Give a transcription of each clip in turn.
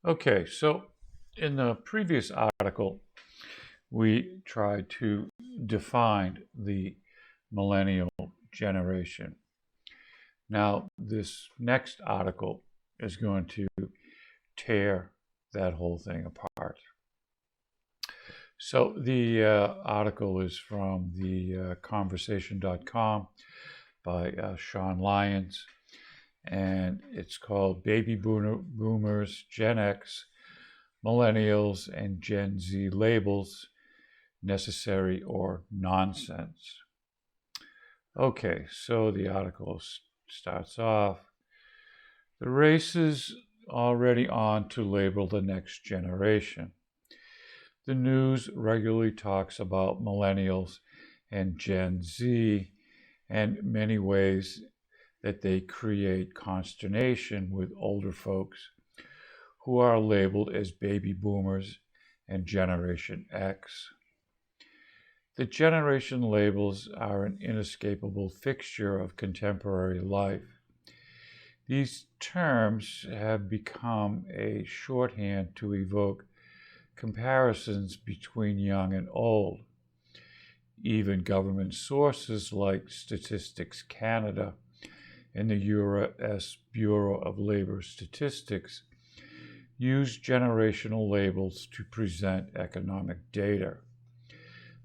Okay, so in the previous article, we tried to define the millennial generation. Now, this next article is going to tear that whole thing apart. So, the article is from the conversation.com by Sean Lyons, and it's called Baby Boomers, Gen X, Millennials, and Gen Z Labels Necessary or Nonsense. Okay, so the article starts off. The race is already on to label the next generation. The news regularly talks about millennials and Gen Z and many ways that they create consternation with older folks who are labeled as baby boomers and Generation X. The generation labels are an inescapable fixture of contemporary life. These terms have become a shorthand to evoke comparisons between young and old. Even government sources like Statistics Canada and the U.S. Bureau of Labor Statistics use generational labels to present economic data.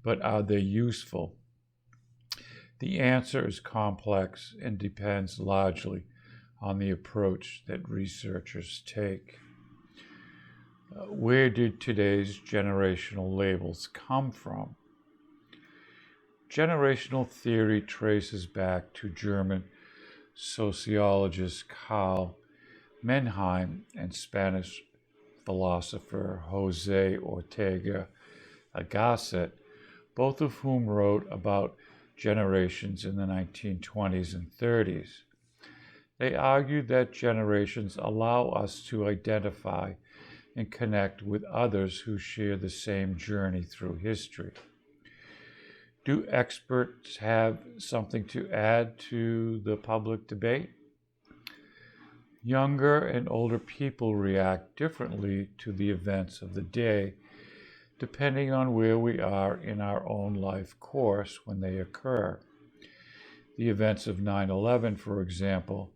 But are they useful? The answer is complex and depends largely on the approach that researchers take. Where did today's generational labels come from? Generational theory traces back to German sociologist Karl Mannheim and Spanish philosopher Jose Ortega y Gasset, both of whom wrote about generations in the 1920s and 30s. They argued that generations allow us to identify and connect with others who share the same journey through history. Do experts have something to add to the public debate? Younger and older people react differently to the events of the day, depending on where we are in our own life course when they occur. The events of 9/11, for example,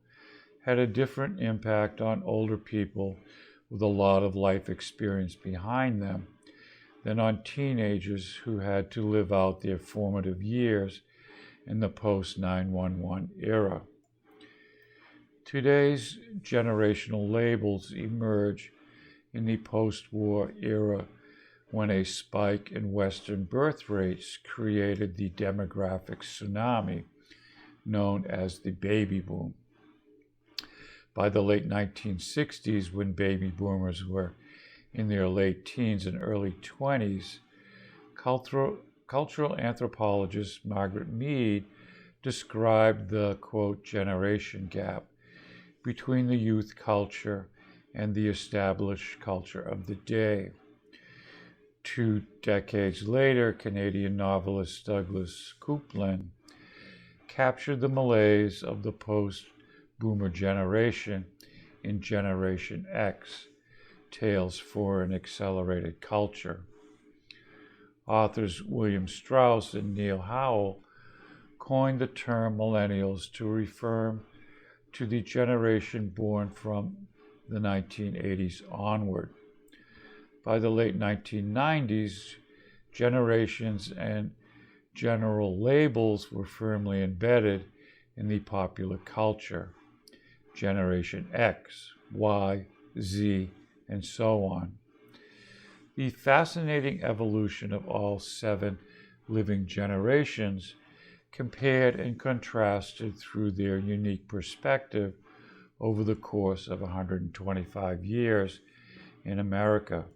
had a different impact on older people with a lot of life experience behind them than on teenagers who had to live out their formative years in the post 9/11 era. Today's generational labels emerge in the post war era when a spike in Western birth rates created the demographic tsunami known as the baby boom. By the late 1960s, when baby boomers were in their late teens and early 20s, cultural anthropologist Margaret Mead described the, quote, generation gap between the youth culture and the established culture of the day. 2 decades later, Canadian novelist Douglas Coupland captured the malaise of the post-boomer generation in Generation X, Tales for an Accelerated Culture. Authors William Strauss and Neil Howell coined the term millennials to refer to the generation born from the 1980s onward. By the late 1990s, generations and general labels were firmly embedded in the popular culture. Generation X, Y, Z, and so on. The fascinating evolution of all 7 living generations, compared and contrasted through their unique perspective over the course of 125 years in America.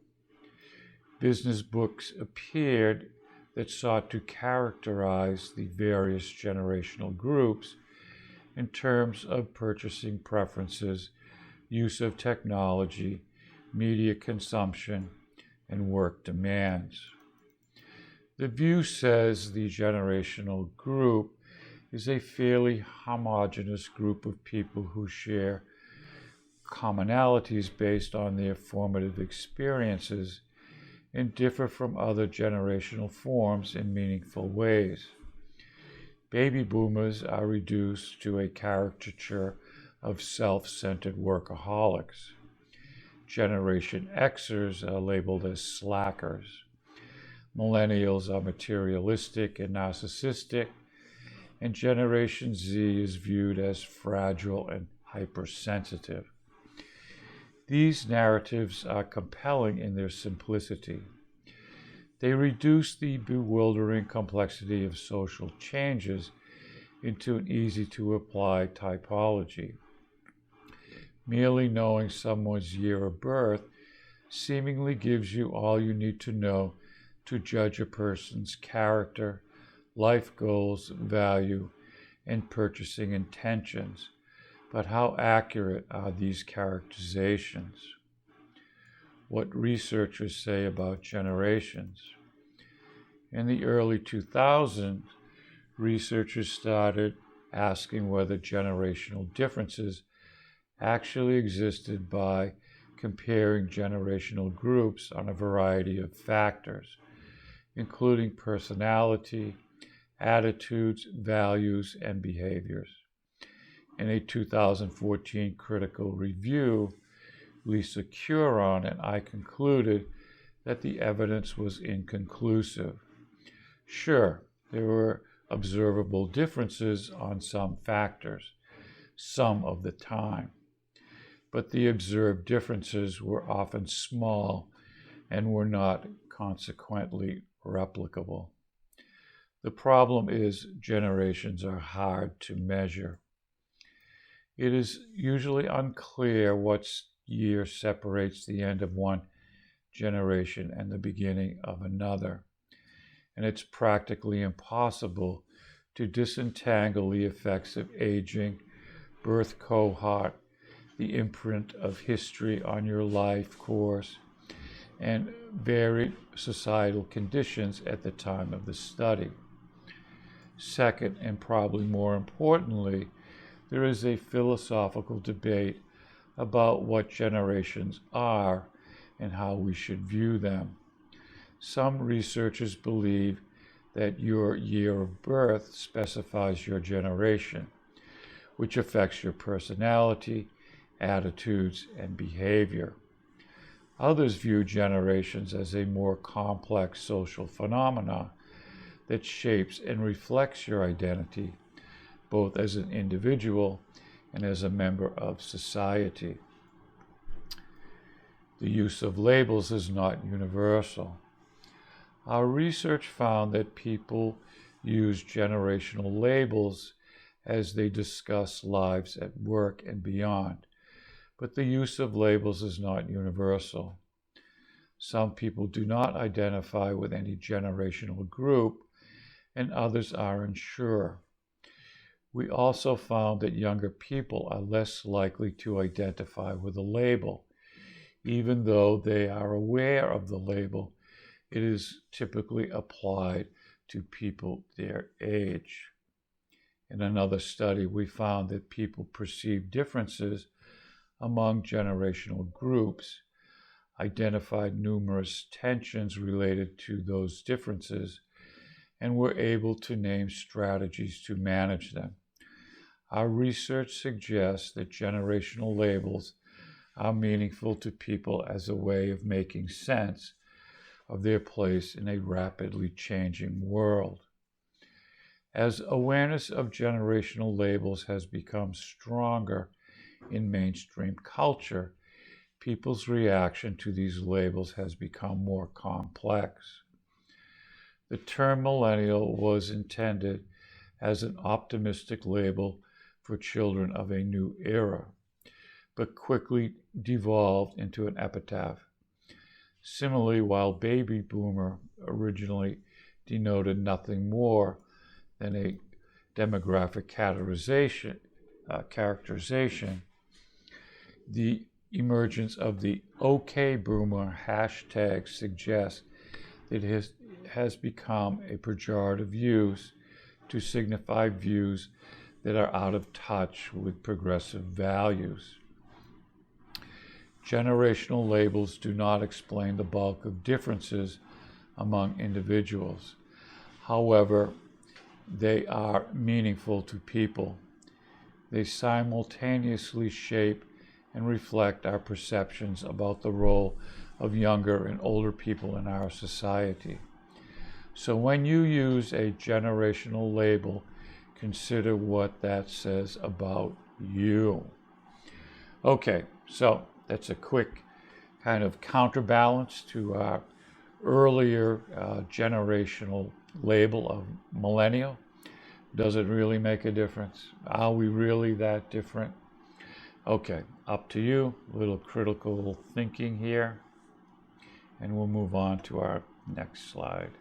Business books appeared that sought to characterize the various generational groups in terms of purchasing preferences, use of technology, media consumption, and work demands. The View says the generational group is a fairly homogeneous group of people who share commonalities based on their formative experiences and differ from other generational forms in meaningful ways. Baby boomers are reduced to a caricature of self-centered workaholics. Generation Xers are labeled as slackers. Millennials are materialistic and narcissistic, and Generation Z is viewed as fragile and hypersensitive. These narratives are compelling in their simplicity. They reduce the bewildering complexity of social changes into an easy-to-apply typology. Merely knowing someone's year of birth seemingly gives you all you need to know to judge a person's character, life goals, value, and purchasing intentions. But how accurate are these characterizations? What researchers say about generations. In the early 2000s, researchers started asking whether generational differences actually existed by comparing generational groups on a variety of factors, including personality, attitudes, values, and behaviors. In a 2014 critical review, Lisa Curon and I concluded that the evidence was inconclusive. Sure, there were observable differences on some factors, some of the time, but the observed differences were often small and were not consequently replicable. The problem is generations are hard to measure. It is usually unclear what year separates the end of one generation and the beginning of another, and it's practically impossible to disentangle the effects of aging, birth cohort, the imprint of history on your life course, and varied societal conditions at the time of the study. Second, and probably more importantly, there is a philosophical debate about what generations are and how we should view them. Some researchers believe that your year of birth specifies your generation, which affects your personality, attitudes, and behavior. Others view generations as a more complex social phenomenon that shapes and reflects your identity, both as an individual and as a member of society. The use of labels is not universal. Our research found that people use generational labels as they discuss lives at work and beyond, but the use of labels is not universal. Some people do not identify with any generational group, and others are unsure. We also found that younger people are less likely to identify with a label. Even though they are aware of the label, it is typically applied to people their age. In another study, we found that people perceive differences among generational groups, identified numerous tensions related to those differences, and were able to name strategies to manage them. Our research suggests that generational labels are meaningful to people as a way of making sense of their place in a rapidly changing world. As awareness of generational labels has become stronger in mainstream culture, people's reaction to these labels has become more complex. The term millennial was intended as an optimistic label for children of a new era, but quickly devolved into an epitaph. Similarly, while baby boomer originally denoted nothing more than a demographic characterization, the emergence of the OK Boomer hashtag suggests that it has become a pejorative use to signify views that are out of touch with progressive values. generational labels do not explain the bulk of differences among individuals. However, they are meaningful to people. They simultaneously shape and reflect our perceptions about the role of younger and older people in our society. So when you use a generational label, consider what that says about you. Okay, so that's a quick kind of counterbalance to our earlier generational label of millennial. Does it really make a difference? Are we really that different? Okay, up to you. A little critical thinking here. And we'll move on to our next slide.